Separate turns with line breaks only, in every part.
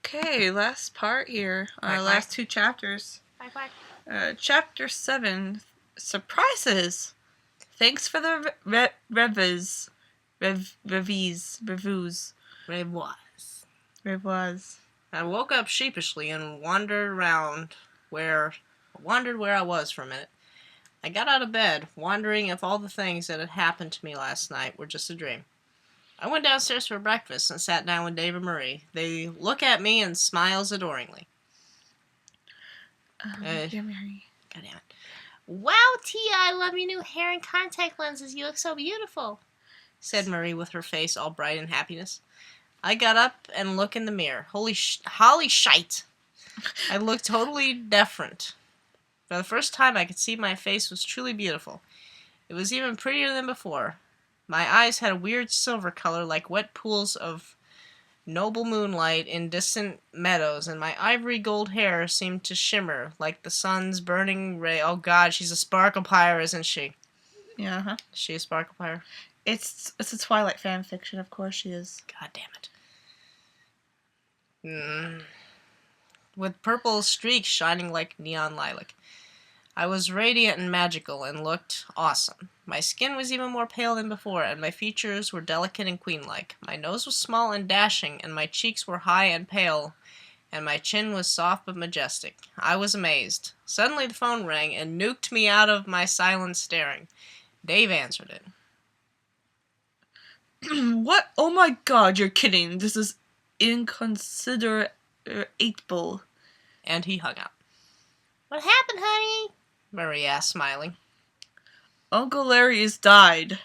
Okay, last part here. Last two chapters. Chapter 7, Surprises. Thanks for the revues.
I woke up sheepishly and wandered where I was for a minute. I got out of bed, wondering if all the things that had happened to me last night were just a dream. I went downstairs for breakfast and sat down with Dave and Marie. They look at me and smiles adoringly.
Dear Mary.
God damn it. Wow, Tia, I love your new hair and contact lenses. You look so beautiful, said Marie with her face all bright in happiness. I got up and looked in the mirror. Holy shite. I looked totally different. For the first time, I could see my face was truly beautiful. It was even prettier than before. My eyes had a weird silver color like wet pools of noble moonlight in distant meadows, and my ivory gold hair seemed to shimmer like the sun's burning ray. Oh god, she's a sparkle pyre, isn't she?
Yeah, huh?
Is she a sparkle pyre?
It's a Twilight fan fiction, of course she is.
God damn it. With purple streaks shining like neon lilac. I was radiant and magical and looked awesome. My skin was even more pale than before, and my features were delicate and queen-like. My nose was small and dashing, and my cheeks were high and pale, and my chin was soft but majestic. I was amazed. Suddenly the phone rang and nuked me out of my silent staring. Dave answered it.
What? Oh my god, you're kidding. This is inconsiderable.
And he hung up. What happened, honey? Marie asked, smiling.
Uncle Larry has died.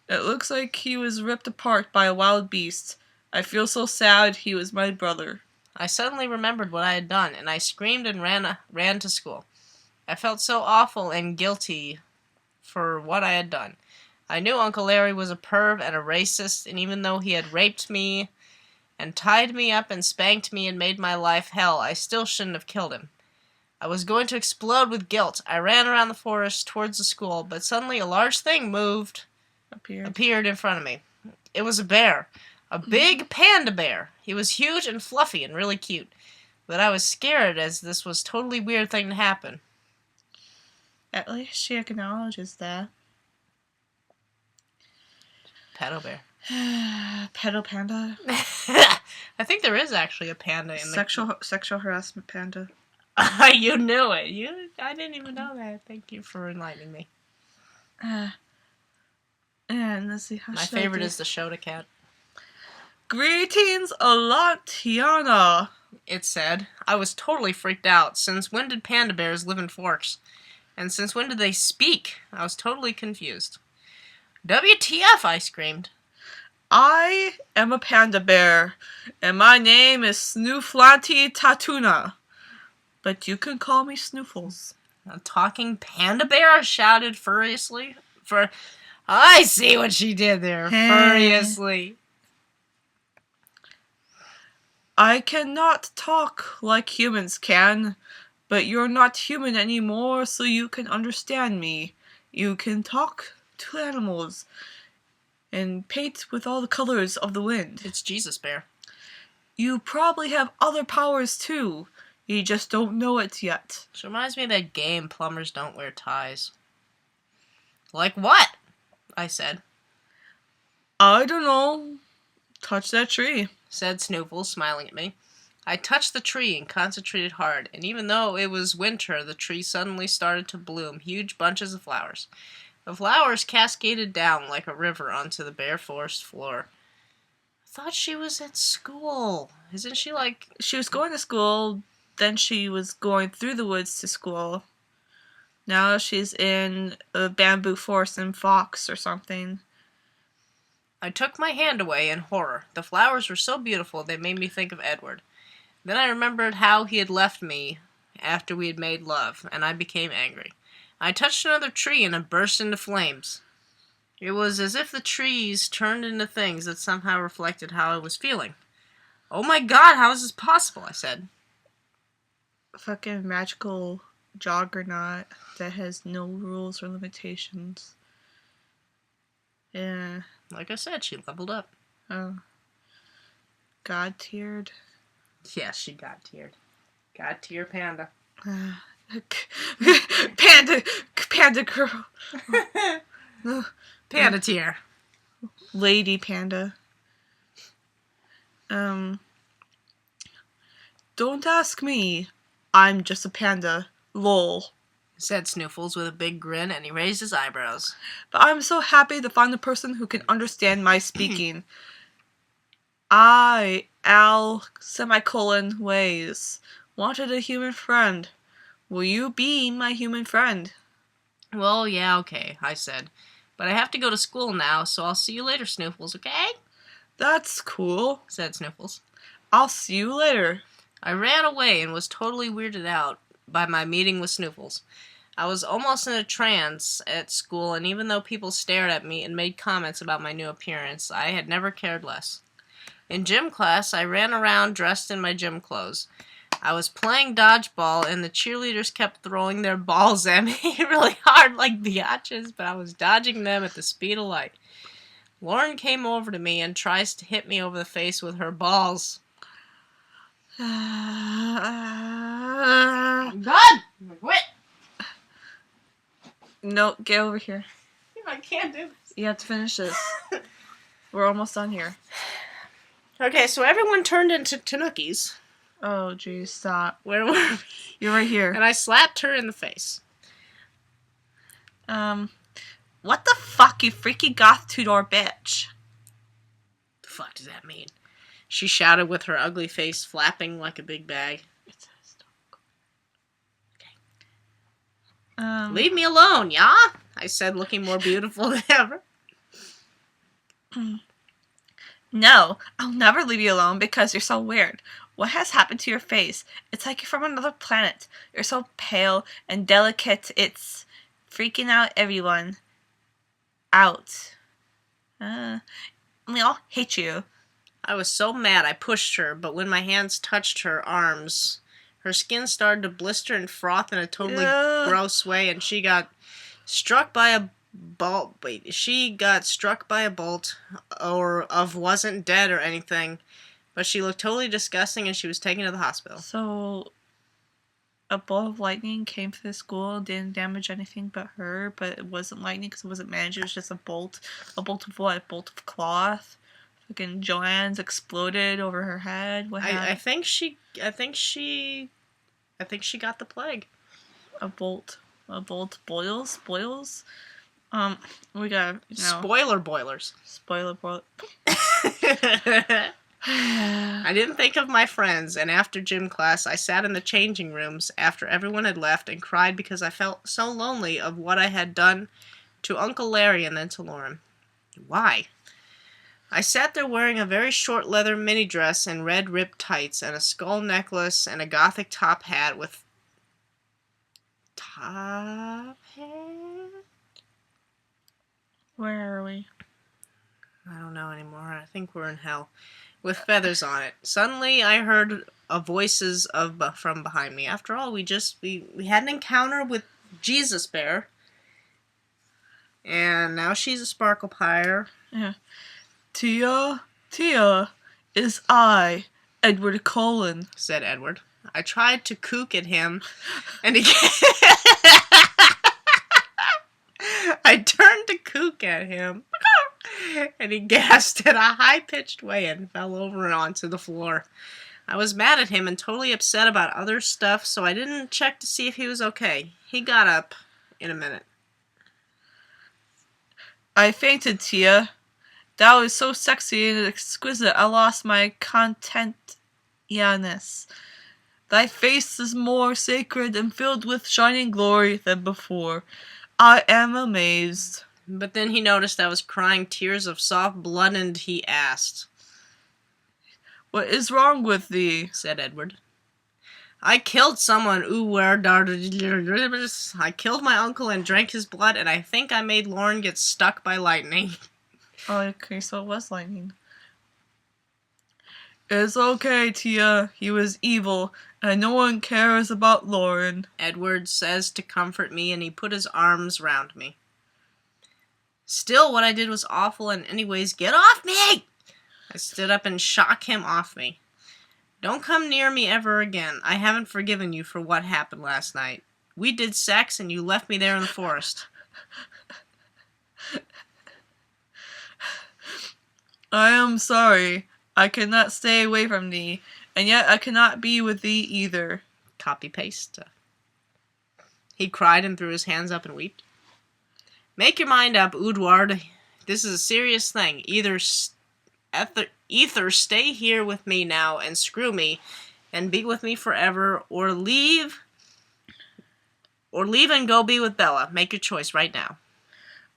It looks like he was ripped apart by a wild beast. I feel so sad. He was my brother.
I suddenly remembered what I had done, and I screamed and ran to school. I felt so awful and guilty for what I had done. I knew Uncle Larry was a perv and a racist, and even though he had raped me and tied me up and spanked me and made my life hell, I still shouldn't have killed him. I was going to explode with guilt. I ran around the forest towards the school, but suddenly a large thing appeared in front of me. It was a bear. A big panda bear. He was huge and fluffy and really cute. But I was scared as this was a totally weird thing to happen.
At least she acknowledges that.
Pedo bear.
Pedo panda.
I think there is actually a panda in
the... Sexual harassment panda.
You knew it. I didn't even know that. Thank you for enlightening me.
And let's see how
my favorite is the Shota cat.
Greetings, Atlantiana.
It said. I was totally freaked out. Since when did panda bears live in forks? And since when did they speak? I was totally confused. WTF, I screamed.
I am a panda bear, and my name is Snooflanti Tatuna. But you can call me Snoofles.
A talking panda bear shouted furiously. I see what she did there. Furiously.
I cannot talk like humans can, but you're not human anymore, so you can understand me. You can talk to animals and paint with all the colors of the wind.
It's Jesus Bear.
You probably have other powers too. You just don't know it yet.
She reminds me of that game, Plumbers Don't Wear Ties. Like what? I said.
I don't know. Touch that tree,
said Snoofle, smiling at me. I touched the tree and concentrated hard, and even though it was winter, the tree suddenly started to bloom huge bunches of flowers. The flowers cascaded down like a river onto the bare forest floor. I thought she was at school. Isn't she like...
She was going to school, then she was going through the woods to school. Now she's in a bamboo forest in Fox or something.
I took my hand away in horror. The flowers were so beautiful they made me think of Edward. Then I remembered how he had left me after we had made love, and I became angry. I touched another tree and it burst into flames. It was as if the trees turned into things that somehow reflected how I was feeling. Oh my god, how is this possible? I said.
Fucking magical juggernaut that has no rules or limitations. Yeah.
Like I said, she leveled up.
Oh. God-tiered.
Yeah, she got tiered. God tier panda.
Panda girl.
Panda tier.
Lady panda. Don't ask me. I'm just a panda. Lol.
Said Snoofles with a big grin, and he raised his eyebrows.
But I'm so happy to find a person who can understand my speaking. I, Al, ways, wanted a human friend. Will you be my human friend?
Well, yeah, okay, I said. But I have to go to school now, so I'll see you later, Snoofles, okay?
That's cool,
said Snoofles.
I'll see you later.
I ran away and was totally weirded out by my meeting with Snoofles. I was almost in a trance at school, and even though people stared at me and made comments about my new appearance, I had never cared less. In gym class, I ran around dressed in my gym clothes. I was playing dodgeball, and the cheerleaders kept throwing their balls at me really hard like biatches, but I was dodging them at the speed of light. Lauren came over to me and tries to hit me over the face with her balls. I'm done! Quit!
No, get over here.
I can't do this.
You have to finish this. We're almost done here.
Okay, so everyone turned into Tanukis.
Oh, geez, stop.
Where were we?
You're right here.
And I slapped her in the face.
What the fuck, you freaky goth two-door bitch?
The fuck does that mean? She shouted with her ugly face flapping like a big bag. Okay. Leave me alone, yeah? I said, looking more beautiful than ever.
No, I'll never leave you alone because you're so weird. What has happened to your face? It's like you're from another planet. You're so pale and delicate, it's freaking out everyone. Out. We all hate you.
I was so mad I pushed her, but when my hands touched her arms, her skin started to blister and froth in a totally gross way, and she got struck by a bolt. Wait, she got struck by a bolt, or wasn't dead or anything, but she looked totally disgusting, and she was taken to the hospital.
So, a bolt of lightning came to the school, didn't damage anything but her, but it wasn't lightning because it wasn't magic, it was just a bolt. A bolt of what? A bolt of cloth? Fucking Joanne's exploded over her head. What happened?
I think she got the plague.
A bolt boils. We got
spoiler boilers.
Spoiler boil.
I didn't think of my friends, and after gym class, I sat in the changing rooms after everyone had left and cried because I felt so lonely of what I had done to Uncle Larry and then to Lauren. Why? I sat there wearing a very short leather mini dress and red ribbed tights and a skull necklace and a gothic top hat with... Top hat?
Where are we?
I don't know anymore. I think we're in hell. With feathers on it. Suddenly, I heard voices from behind me. After all, we had an encounter with Jesus Bear. And now she's a sparkle pyre.
Yeah. Tia, is I, Edward Cullen,
said Edward. I tried to kook at him, and he... I turned to kook at him, and he gasped in a high-pitched way and fell over and onto the floor. I was mad at him and totally upset about other stuff, so I didn't check to see if he was okay. He got up in a minute.
I fainted, Tia. That was so sexy and exquisite, I lost my contentiousness. Thy face is more sacred and filled with shining glory than before. I am amazed.
But then he noticed I was crying tears of soft blood, and he asked,
What is wrong with thee? Said Edward.
I killed someone. I killed my uncle and drank his blood, and I think I made Lauren get stuck by lightning.
Oh, okay, so it was lightning. It's okay, Tia. He was evil, and no one cares about Lauren.
Edward says to comfort me, and he put his arms round me. Still, what I did was awful, and anyways, get off me! I stood up and shook him off me. Don't come near me ever again. I haven't forgiven you for what happened last night. We did sex and you left me there in the forest.
I am sorry. I cannot stay away from thee, and yet I cannot be with thee either.
Copy-paste. He cried and threw his hands up and wept. Make your mind up, Deadward. This is a serious thing. Either stay here with me now and screw me and be with me forever, or leave and go be with Bella. Make your choice right now.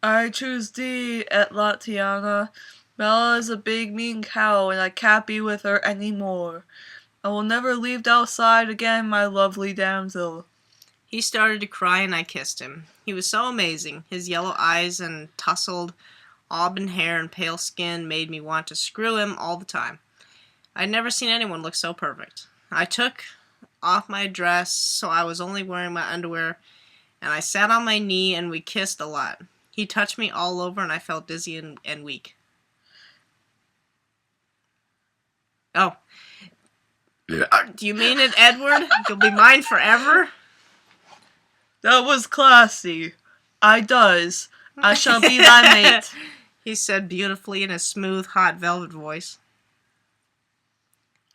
I choose thee, Latiana. Bella is a big mean cow, and I can't be with her any more. I will never leave thou side again, my lovely damsel.
He started to cry, and I kissed him. He was so amazing. His yellow eyes and tousled auburn hair and pale skin made me want to screw him all the time. I'd never seen anyone look so perfect. I took off my dress, so I was only wearing my underwear, and I sat on my knee, and we kissed a lot. He touched me all over, and I felt dizzy and weak. Oh. Do you mean it, Deadward? You'll be mine forever?
That was classy. I does. I shall be thy mate.
He said beautifully in a smooth, hot velvet voice.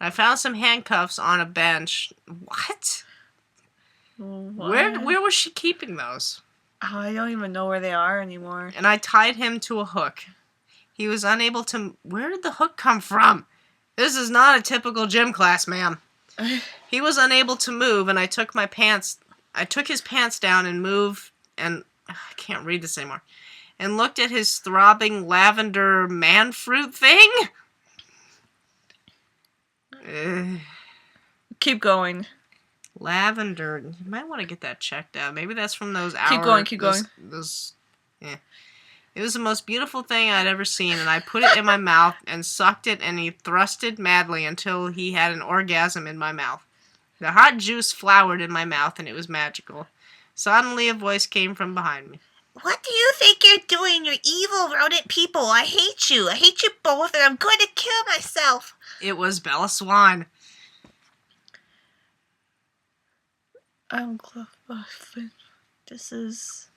I found some handcuffs on a bench. What? Where was she keeping those?
I don't even know where they are anymore.
And I tied him to a hook. He was unable to... Where did the hook come from? This is not a typical gym class, ma'am. He was unable to move, and I took his pants down and moved, and... I can't read this anymore. And looked at his throbbing lavender man fruit thing?
Keep going.
Lavender. You might want to get that checked out. Maybe that's from those hours.
Keep going.
Yeah. It was the most beautiful thing I'd ever seen, and I put it in my mouth and sucked it, and he thrusted madly until he had an orgasm in my mouth. The hot juice flowered in my mouth, and it was magical. Suddenly a voice came from behind me.
What do you think you're doing, you evil rodent people? I hate you. I hate you both, and I'm going to kill myself.
It was Bella Swan.
This is...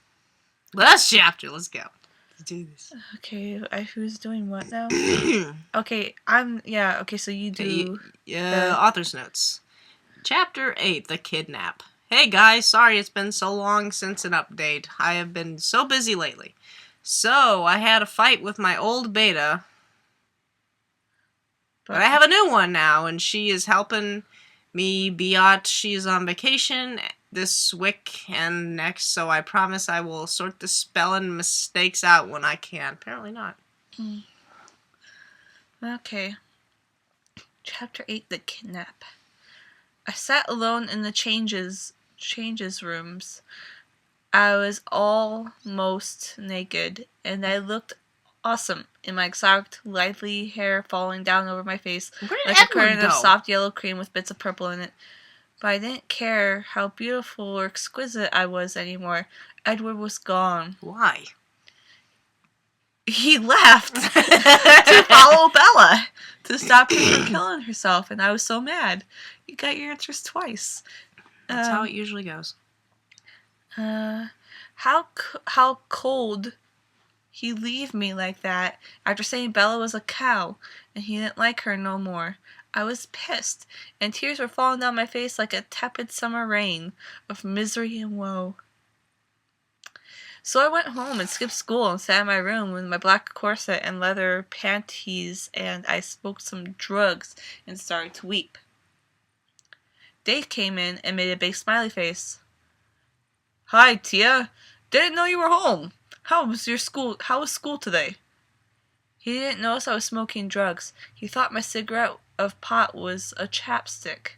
Last chapter. Let's go. Let's do this.
Okay, who's doing what now? Okay, okay, so you do...
Author's notes. Chapter 8, The Kidnap. Hey guys, sorry it's been so long since an update. I have been so busy lately. So, I had a fight with my old beta. But I have a new one now, and she is helping me biatch. She's on vacation this week and next, so I promise I will sort the spelling mistakes out when I can. Apparently not.
Okay. Chapter 8, The Kidnap. I sat alone in the changes rooms. I was almost naked, and I looked awesome in my exact lively hair falling down over my face like a curtain of soft yellow cream with bits of purple in it. But I didn't care how beautiful or exquisite I was anymore. Deadward was gone.
Why?
He left to follow Bella to stop her from killing herself, and I was so mad. You got your answers twice.
That's how it usually goes.
How cold he leave me like that after saying Bella was a cow and he didn't like her no more. I was pissed, and tears were falling down my face like a tepid summer rain of misery and woe. So I went home and skipped school and sat in my room with my black corset and leather panties, and I smoked some drugs and started to weep. Dave came in and made a big smiley face. Hi, Tia. Didn't know you were home. How was school today? He didn't notice I was smoking drugs. He thought my cigarette of pot was a chapstick.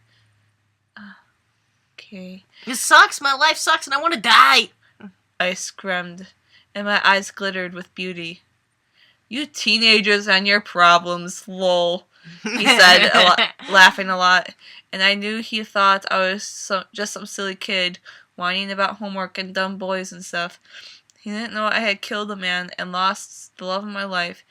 Okay.
It sucks. My life sucks and I want to die.
I screamed, and my eyes glittered with beauty. You teenagers and your problems, lol, he said, laughing a lot. And I knew he thought I was just some silly kid, whining about homework and dumb boys and stuff. He didn't know I had killed a man and lost the love of my life,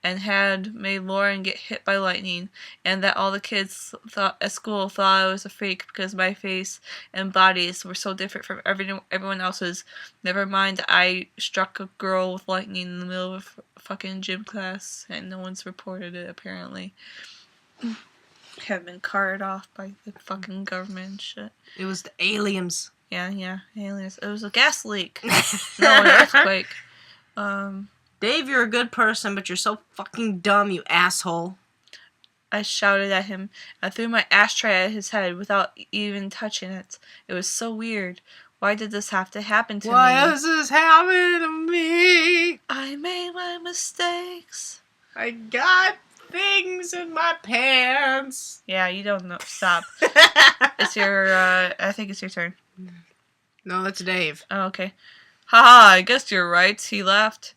and had made Lauren get hit by lightning, and that all the kids at school thought I was a fake because my face and bodies were so different from everyone else's. Never mind, I struck a girl with lightning in the middle of a fucking gym class, and no one's reported it, apparently. Have been carted off by the fucking government and shit.
It was the aliens.
Yeah, aliens. It was a gas leak. No, an earthquake.
Dave, you're a good person, but you're so fucking dumb, you asshole.
I shouted at him. I threw my ashtray at his head without even touching it. It was so weird. Why did this have to happen to me?
Why does this happen to me?
I made my mistakes.
I got things in my pants.
Yeah, you don't know. Stop. It's your, I think it's your turn.
No, that's Dave.
Oh, okay. Haha, I guess you're right. He laughed.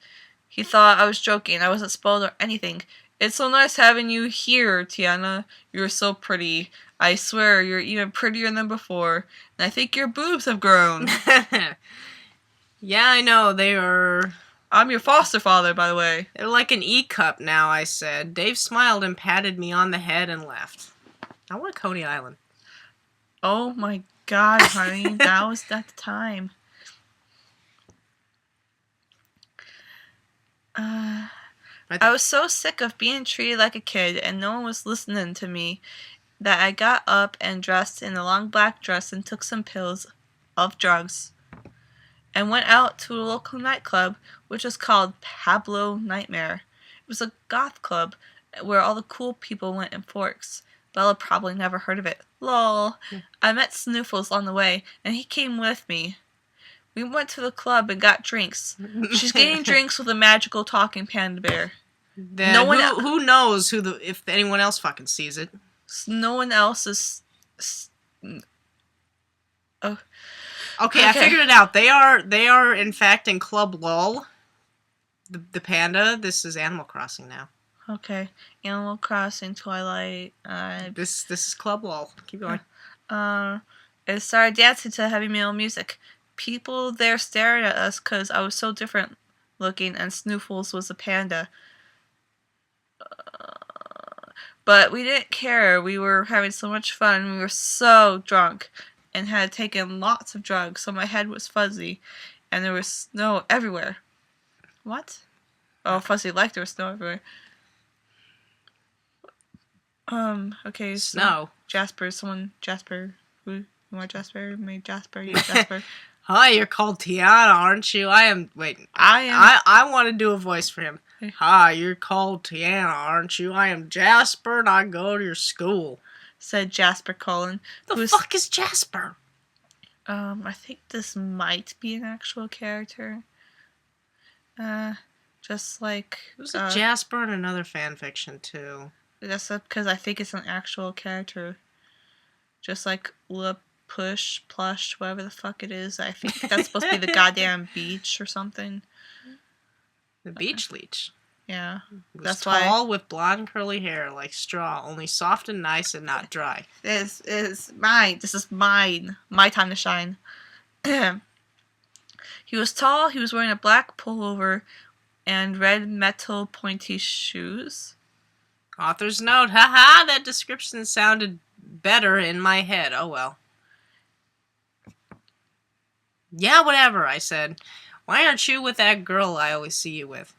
He thought I was joking. I wasn't spoiled or anything. It's so nice having you here, Tiana. You're so pretty. I swear, you're even prettier than before. And I think your boobs have grown.
Yeah, I know. They are...
I'm your foster father, by the way.
They're like an E-cup now, I said. Dave smiled and patted me on the head and left. I want Coney Island.
Oh my god, honey. That was at the time. I was so sick of being treated like a kid and no one was listening to me that I got up and dressed in a long black dress and took some pills of drugs and went out to a local nightclub which was called Pablo Nightmare. It was a goth club where all the cool people went in Forks. Bella probably never heard of it. Lol. I met Snoofles on the way and he came with me. We went to the club and got drinks. She's getting drinks with a magical talking panda bear.
Then
No one
who knows if anyone else fucking sees it.
No one else is... Oh.
Okay, I figured it out. They are in fact in Club LOL. The panda. This is Animal Crossing now.
Okay. Animal Crossing, Twilight.
This is Club LOL. Keep going.
It started dancing to heavy metal music. People there stared at us because I was so different looking and Snoofles was a panda. But we didn't care. We were having so much fun. We were so drunk and had taken lots of drugs, so my head was fuzzy and there was snow everywhere. What? Oh, fuzzy like there was snow everywhere. Okay. So
Snow.
Jasper, who? You want Jasper? Me, Jasper, you, Jasper.
Hi, you're called Tiana, aren't you? I am. Wait,
I am.
I want to do a voice for him.
Okay.
Hi, you're called Tiana, aren't you? I am Jasper, and I go to your school.
Said Jasper Cullen.
The fuck is Jasper?
I think this might be an actual character. Just like...
There's a Jasper in another fanfiction, too.
That's because I think it's an actual character. Just like Push, Plush, whatever the fuck it is. I think that's supposed to be the goddamn beach or something.
The beach leech.
Yeah.
That's tall with blonde curly hair like straw, only soft and nice and not dry.
This is mine. This is mine. My time to shine. He was tall. He was wearing a black pullover and red metal pointy shoes.
Author's note. Haha, that description sounded better in my head. Oh well. Yeah, whatever, I said. Why aren't you with that girl I always see you with?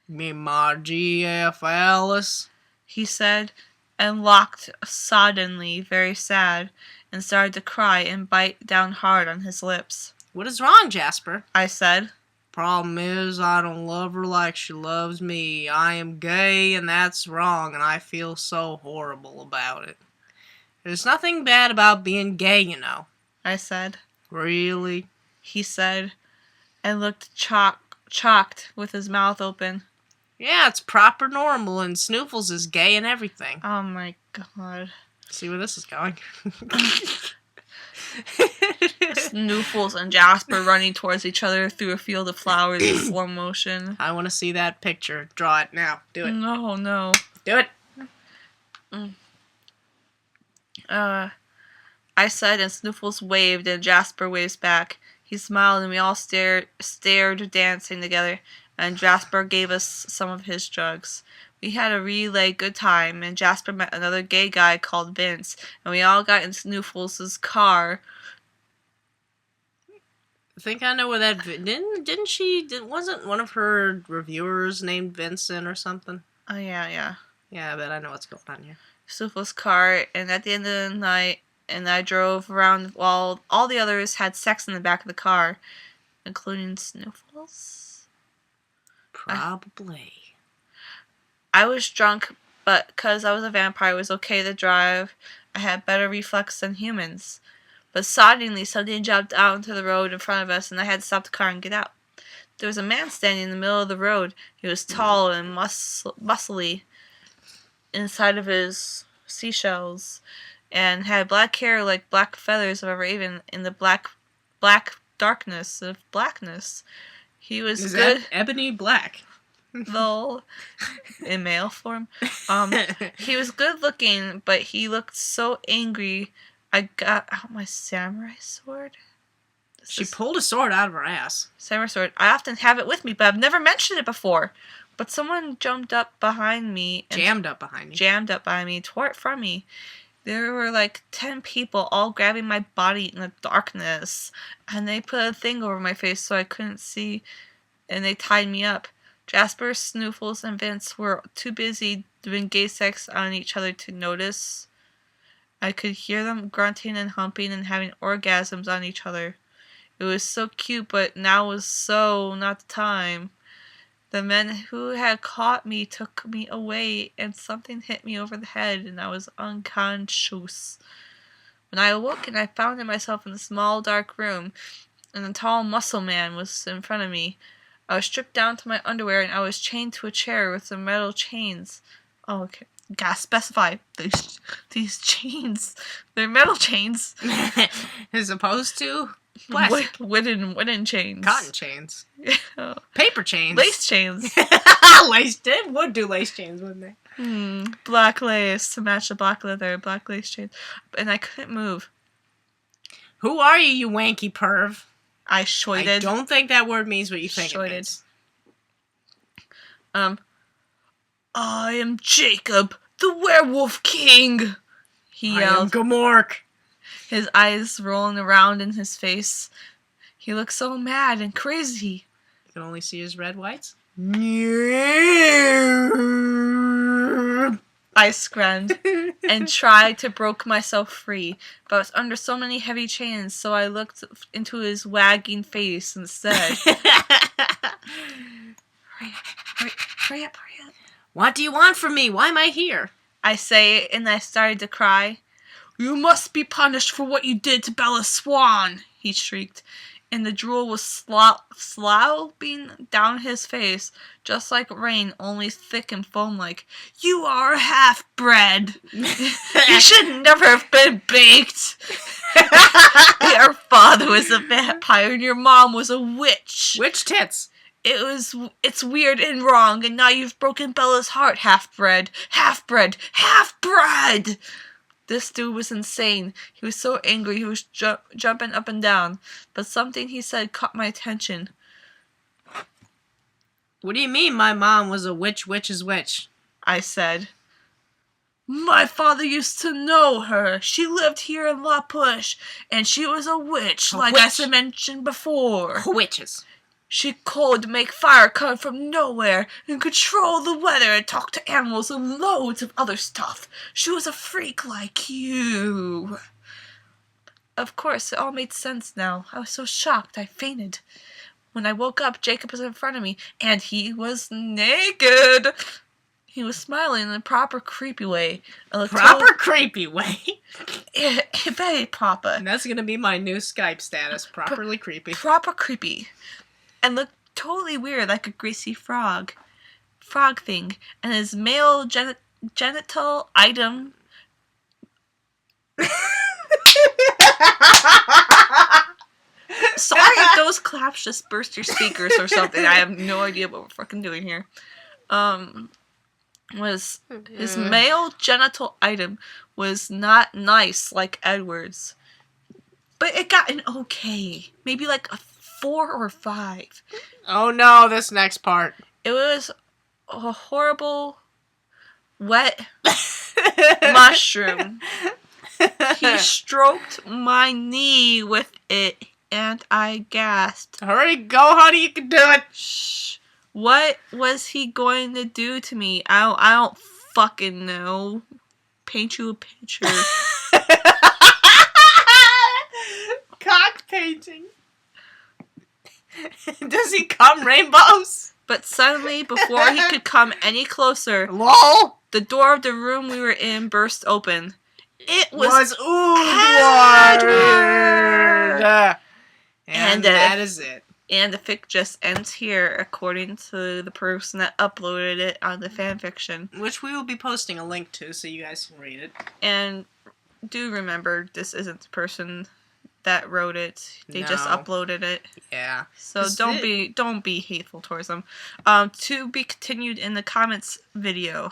Me, my GF Alice,
he said, and locked suddenly, very sad, and started to cry and bite down hard on his lips.
What is wrong, Jasper?
I said.
Problem is, I don't love her like she loves me. I am gay, and that's wrong, and I feel so horrible about it. There's nothing bad about being gay, you know.
I said.
Really?
He said, and looked chocked with his mouth open.
Yeah, it's proper normal, and Snoofles is gay and everything.
Oh my god.
See where this is going.
Snoofles and Jasper running towards each other through a field of flowers in slow motion.
I want to see that picture. Draw it now. Do it.
No.
Do it.
I said, and Snoofles waved, and Jasper waves back. He smiled, and we all stared, dancing together. and Jasper gave us some of his drugs. We had a really good time, and Jasper met another gay guy called Vince, and we all got in Snoofles' car.
I think I know where that... Wasn't one of her reviewers named Vincent or something?
Oh, yeah.
Yeah, I bet I know what's going on here.
Snoofles' car, and at the end of the night, and I drove around while all the others had sex in the back of the car, including Snoofles.
Probably.
I was drunk, but because I was a vampire, it was okay to drive. I had better reflex than humans. But suddenly, something jumped out into the road in front of us, and I had to stop the car and get out. There was a man standing in the middle of the road. He was tall and muscly inside of his seashells, and had black hair like black feathers, however, even in the black darkness of blackness. He was
Is
good.
that Ebony Black?
Though, in male form. He was good looking, but he looked so angry. I got out my samurai sword.
She pulled a sword out of her ass.
Samurai sword. I often have it with me, but I've never mentioned it before. But someone jumped up behind me. And
Jammed up behind me.
Tore it from me. There were like 10 people all grabbing my body in the darkness. And they put a thing over my face so I couldn't see. And they tied me up. Jasper, Snoofles, and Vince were too busy doing gay sex on each other to notice. I could hear them grunting and humping and having orgasms on each other. It was so cute, but now was so not the time. The men who had caught me took me away, and something hit me over the head, and I was unconscious. When I awoke, and I found myself in a small, dark room, and a tall muscle man was in front of me. I was stripped down to my underwear, and I was chained to a chair with some metal chains. Oh, okay. Gotta specify these chains. They're metal chains.
As opposed to plastic.
Wooden chains.
Cotton chains.
Yeah.
Paper chains.
Lace chains.
Lace. They would do lace chains, wouldn't they?
Black lace to match the black leather. Black lace chains. And I couldn't move.
Who are you, you wanky perv?
I shoited.
I don't think that word means what you think it means.
I am Jacob, the Werewolf King, he yelled.
I am Gamork.
His eyes rolling around in his face. He looked so mad and crazy.
You can only see his red whites.
I screamed and tried to break myself free, but I was under so many heavy chains, so I looked into his wagging face instead. Hurry up.
What do you want from me? Why am I here?
I say, and I started to cry. You must be punished for what you did to Bella Swan, he shrieked, and the drool was slopping down his face, just like rain, only thick and foam-like. You are half-bred. You should never have been baked. Your father was a vampire, and your mom was a witch.
Witch tits.
It's weird and wrong, and now you've broken Bella's heart, half-bred. This dude was insane. He was so angry, he was jumping up and down, but something he said caught my attention.
What do you mean my mom was a witch's witch?
I said. My father used to know her. She lived here in La Push, and she was a witch, I mentioned before.
Witches.
She could make fire come from nowhere and control the weather and talk to animals and loads of other stuff. She was a freak like you. Of course, it all made sense now. I was so shocked I fainted. When I woke up, Jacob was in front of me, and he was naked. He was smiling in a proper creepy way.
Creepy way?
Very proper.
And that's going to be my new Skype status. Properly creepy.
Proper creepy. And looked totally weird, like a greasy frog thing. And his male genital item. Sorry if those claps just burst your speakers or something. I have no idea what we're fucking doing here. Was his male genital item was not nice like Edward's. But it got an okay. Maybe like a 4 or 5.
Oh no, this next part.
It was a horrible, wet mushroom. He stroked my knee with it, and I gasped.
Hurry, go, honey, you can do it.
Shh. What was he going to do to me? I don't fucking know. Paint you a picture.
Cock painting. Does he come rainbows?
But suddenly, before he could come any closer,
LOL.
the door of the room we were in burst open. It was
Deadward. And that is it.
And the fic just ends here, according to the person that uploaded it on the fanfiction.
Which we will be posting a link to, so you guys can read it.
And do remember, this isn't the person that wrote it. They just
No.
uploaded it.
Yeah.
So don't be hateful towards them. To be continued in the comments video.